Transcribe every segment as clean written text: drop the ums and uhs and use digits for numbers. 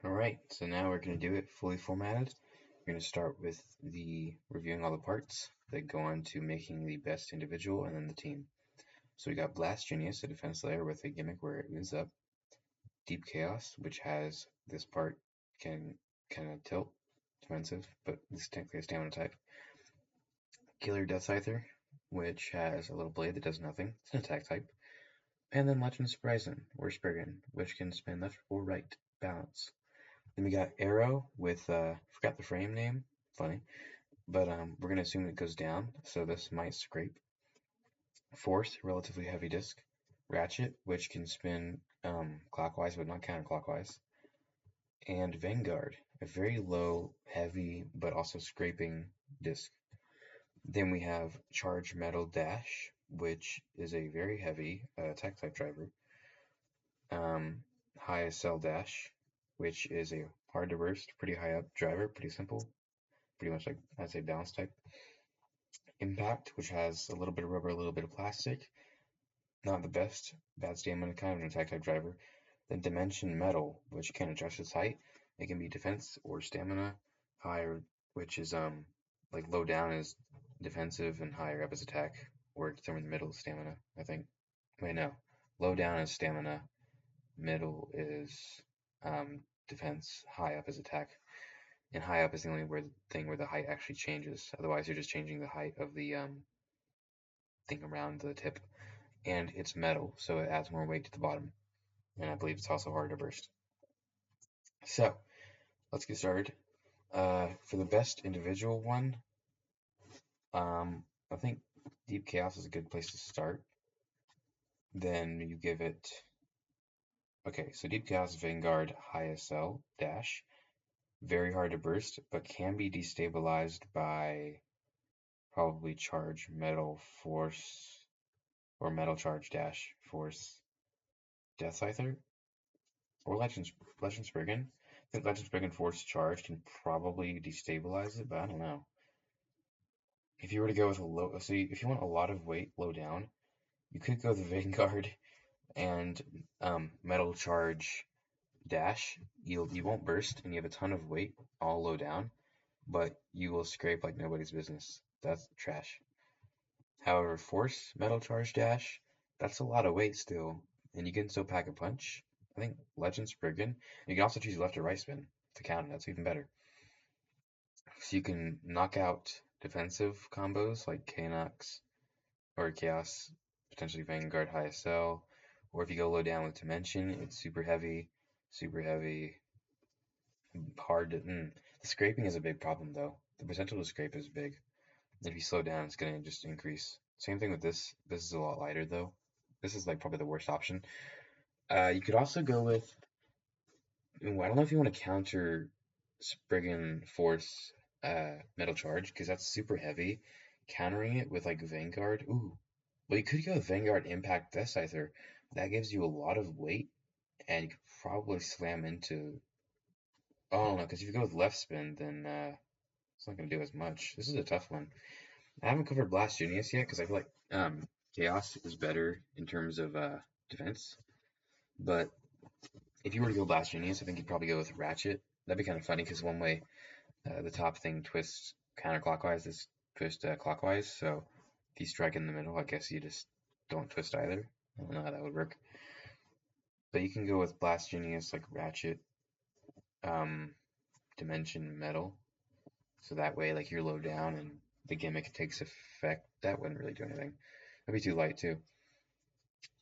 Alright, so now we're going to do it fully formatted. We're going to start with the reviewing all the parts, then go on to making the best individual and then the team. So we got Blast Genius, a defense layer with a gimmick where it moves up. Deep Chaos, which has this part can kind of tilt, defensive, but it's technically a stamina type. Killer Death Scyther, which has a little blade that does nothing, it's an attack type. And then Legend Spriggan, or Spriggan, which can spin left or right, balance. Then we got Arrow with, forgot the frame name, funny, but we're going to assume it goes down, so this might scrape. Force, relatively heavy disc. Ratchet, which can spin clockwise but not counterclockwise. And Vanguard, a very low, heavy, but also scraping disc. Then we have Charge Metal Dash, which is a very heavy attack type driver. High SL Dash, which is a hard to burst, pretty high up driver, pretty simple, pretty much like I'd say balance type. Impact, which has a little bit of rubber, a little bit of plastic, not the best, bad stamina, kind of an attack type driver. Then Dimension Metal, which can adjust its height. It can be defense or stamina. Higher, which is like low down is defensive and higher up is attack, or somewhere in the middle is stamina, I think. Wait, no. Low down is stamina, middle is defense, high up is attack. And high up is the only thing where the height actually changes. Otherwise, you're just changing the height of the thing around the tip. And it's metal, so it adds more weight to the bottom. And I believe it's also harder to burst. So, let's get started. For the best individual one, I think Deep Chaos is a good place to start. Then you give it. Okay, so Deep Chaos Vanguard High SL Dash. Very hard to burst, but can be destabilized by probably Charge Metal Force or Metal Charge Dash Force Death Scyther or Legend Spriggan. I think Legend Spriggan Force Charge can probably destabilize it, but I don't know. If you were to go with a low, so if you want a lot of weight low down, you could go the Vanguard and Metal Charge Dash. You won't burst, and you have a ton of weight all low down, but you will scrape like nobody's business. That's trash. However, Force Metal Charge Dash, that's a lot of weight still, and you can still pack a punch. I think Legend Spriggan. You can also choose left or right spin to counter. That's even better. So you can knock out defensive combos like Kanox or Chaos, potentially Vanguard High SL, or if you go low down with Dimension, it's super heavy, hard to. The scraping is a big problem though. The potential to scrape is big. If you slow down, it's gonna just increase. Same thing with this. This is a lot lighter though. This is like probably the worst option. You could also go with. I don't know if you want to counter Spriggan Force Metal Charge because that's super heavy. Countering it with like Vanguard, ooh. Well, you could go with Vanguard Impact Death Scyther. That gives you a lot of weight, and you could probably slam into. Oh no, because if you go with left spin, then it's not gonna do as much. This is a tough one. I haven't covered Blast Genius yet because I feel like Chaos is better in terms of defense. But if you were to go Blast Genius, I think you'd probably go with Ratchet. That'd be kind of funny because one way the top thing twists counterclockwise is twist clockwise. So if you strike in the middle, I guess you just don't twist either. I don't know how that would work. But you can go with Blast Genius like Ratchet, um, Dimension Metal. So that way, like you're low down and the gimmick takes effect. That wouldn't really do anything. That'd be too light too.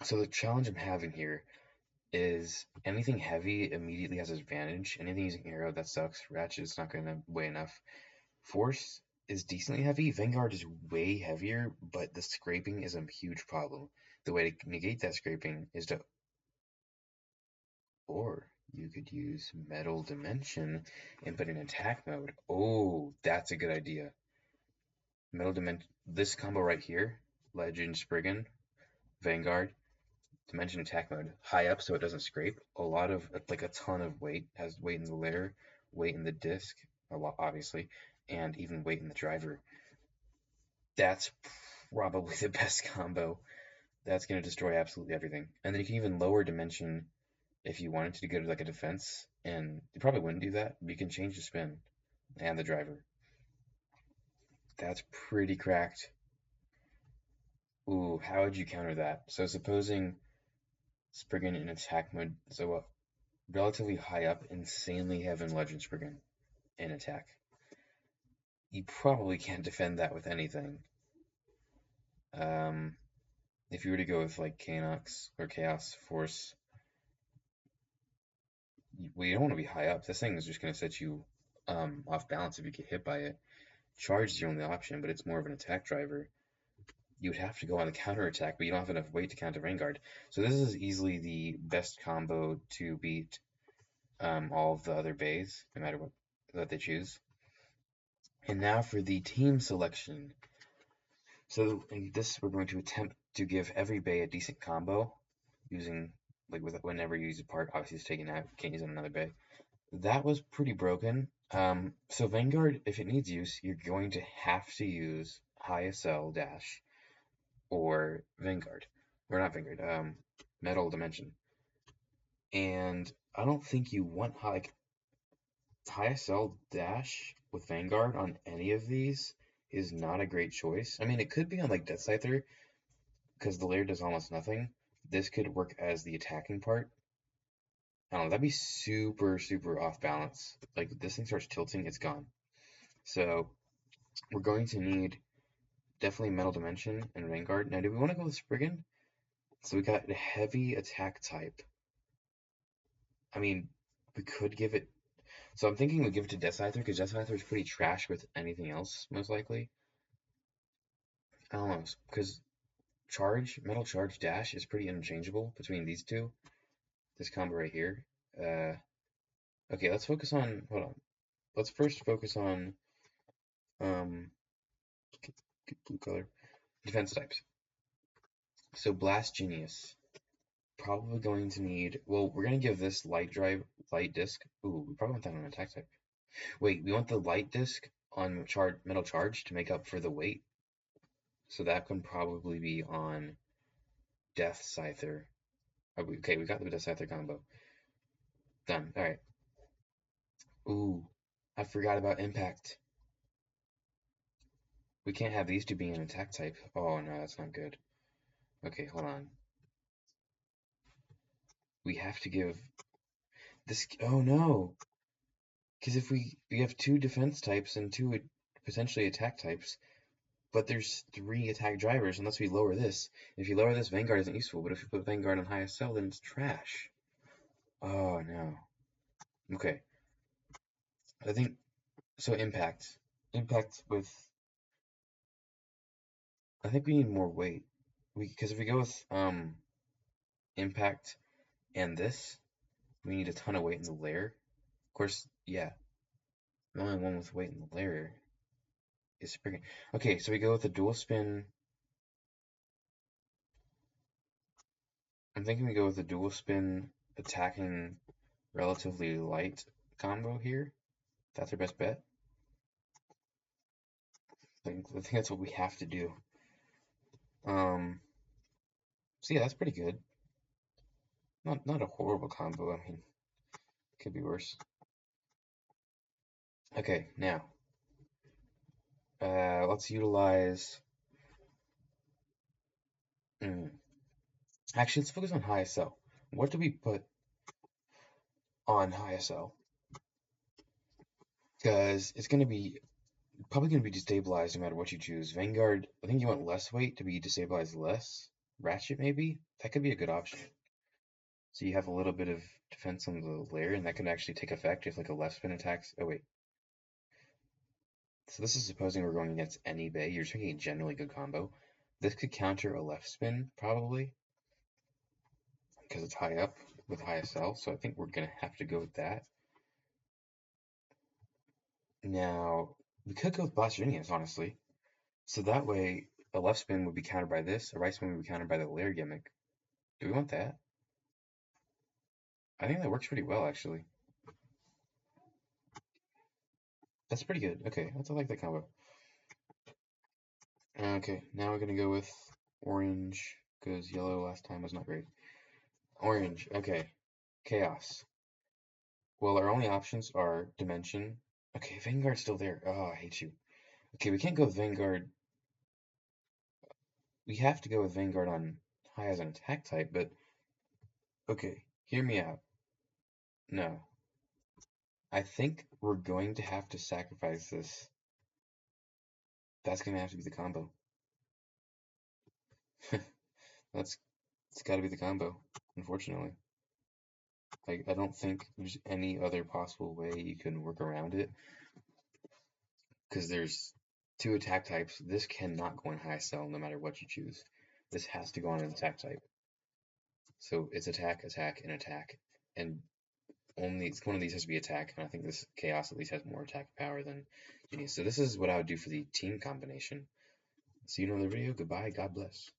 So the challenge I'm having here is anything heavy immediately has advantage. Anything using arrow, that sucks. Ratchet's not gonna weigh enough. Force is decently heavy. Vanguard is way heavier, but the scraping is a huge problem. The way to negate that scraping is to, or you could use Metal Dimension and put in attack mode. Oh, that's a good idea. Metal Dimension, this combo right here, Legend Spriggan, Vanguard, Dimension attack mode, high up so it doesn't scrape. A lot of, like a ton of weight, has weight in the layer, weight in the disc, a lot, obviously, and even weight in the driver. That's probably the best combo. That's going to destroy absolutely everything. And then you can even lower Dimension if you wanted to go to like a defense And you probably wouldn't do that, but you can change the spin and the driver. That's pretty cracked. Ooh, how would you counter that? So supposing Spriggan in attack mode, so relatively high up, insanely heavy Legend Spriggan in attack. You probably can't defend that with anything. If you were to go with like Canucks or Chaos Force, we don't want to be high up. This thing is just going to set you off balance if you get hit by it. Charge is your only option, but it's more of an attack driver. You would have to go on the counter attack, but you don't have enough weight to counter Vanguard. So this is easily the best combo to beat all of the other bays, no matter what that they choose. And now for the team selection. So in this, we're going to attempt to give every bay a decent combo, using like whenever you use a part, obviously it's taken out, can't use it on another bay. That was pretty broken. So Vanguard, if it needs use, you're going to have to use High SL Dash or Vanguard, or not Vanguard, Metal Dimension. And I don't think you want like High SL Dash with Vanguard on any of these is not a great choice. I mean, it could be on like Death Scyther because the lair does almost nothing. This could work as the attacking part. I don't know, that'd be super, super off balance. Like this thing starts tilting, it's gone. So we're going to need definitely Metal Dimension and Vanguard. Now, do we want to go with Spriggan? So we got a heavy attack type. I mean, we could give it. So I'm thinking we give it to Death Scyther because Death Scyther is pretty trash with anything else, most likely. I don't know, because Metal Charge, Dash is pretty interchangeable between these two. This combo right here. Okay, let's focus on. Hold on. Let's first focus on get blue color defense types. So Blast Genius. Probably going to need. Well, we're gonna give this light disc. Ooh, we probably want that on attack type. Wait, we want the light disc on metal charge to make up for the weight. So that can probably be on Death Scyther. Okay, we got the Death Scyther combo. Done. Alright. Ooh, I forgot about Impact. We can't have these two being an attack type. Oh no, that's not good. Okay, hold on. We have to give this. Oh no! Because if we have two defense types and two potentially attack types, but there's three attack drivers unless we lower this. If you lower this, Vanguard isn't useful, but if you put Vanguard on high SL, then it's trash. Oh no. Okay. I think so. Impact. Impact with. I think we need more weight. Because if we go with Impact and this, we need a ton of weight in the lair. Of course, yeah. The only one with weight in the lair is Spriggan. Okay, so we go with the dual spin. I'm thinking we go with the dual spin attacking relatively light combo here. That's our best bet. I think that's what we have to do. So yeah, that's pretty good. Not a horrible combo. I mean, could be worse. Okay, now let's utilize. Actually, let's focus on high SL. What do we put on high SL? Because it's going to be probably going to be destabilized no matter what you choose. Vanguard, I think you want less weight to be destabilized less. Ratchet, maybe? That could be a good option. So you have a little bit of defense on the lair, and that can actually take effect if like a left spin attacks. Oh, wait. So this is supposing we're going against any bay. You're taking a generally good combo. This could counter a left spin, probably, because it's high up with high SL, so I think we're going to have to go with that. Now, we could go with Blast Genius, honestly. So that way, a left spin would be countered by this, a right spin would be countered by the lair gimmick. Do we want that? I think that works pretty well, actually. That's pretty good. Okay, I like that combo. Okay, now we're gonna go with orange, because yellow last time was not great. Orange, okay. Chaos. Well, our only options are Dimension. Okay, Vanguard's still there. Oh, I hate you. Okay, we can't go with Vanguard. We have to go with Vanguard on high as an attack type, but okay, hear me out. No. I think we're going to have to sacrifice this. That's gonna have to be the combo. It's gotta be the combo, unfortunately. I don't think there's any other possible way you can work around it, because there's two attack types. This cannot go on high cell no matter what you choose. This has to go on an attack type. So it's attack, attack, and attack. And only one of these has to be attack, and I think this Chaos at least has more attack power than Genius. So this is what I would do for the team combination. See you in another video. Goodbye. God bless.